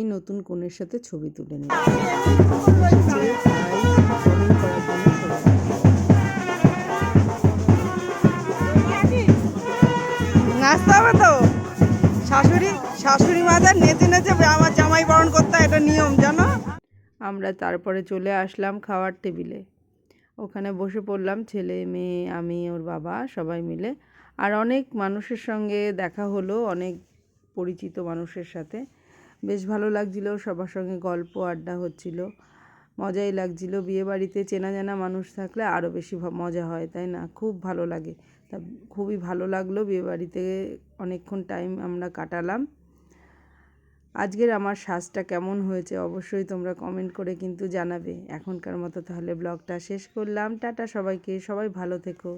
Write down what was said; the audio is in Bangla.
থেকেই নতুন কনের সাথে ছবি তুলে নেব। এসেছে তাই কমেন্ট করার জন্য সবাই। নাচতে হবে তো, শাশুড়ি মাদের নেচে নেচে আমার জামাই বরণ করতে হয়, এটা নিয়ম জানো। আমরা তারপরে চলে আসলাম খাওয়ার টেবিলে। ওখানে বসে পড়লাম, ছেলে মেয়ে আমি ওর বাবা সবাই মিলে। আর অনেক মানুষের সঙ্গে দেখা হলো, অনেক পরিচিত মানুষের সাথে। বেশ ভালো লাগছিল, সবার সঙ্গে গল্প আড্ডা হচ্ছিল, মজাই লাগছিল। বিয়েবাড়িতে চেনা জানা মানুষ থাকলে আরও বেশি মজা হয়, তাই না? খুব ভালো লাগে। তা খুবই ভালো লাগলো, বিয়েবাড়িতে অনেকক্ষণ টাইম আমরা কাটালাম। আজকের আমার সাজটা কেমন হয়েছে অবশ্যই তোমরা কমেন্ট করে কিন্তু জানাবে। এখনকার মতো তাহলে ব্লগটা শেষ করলাম। টাটা সবাইকে, সবাই ভালো থেকো।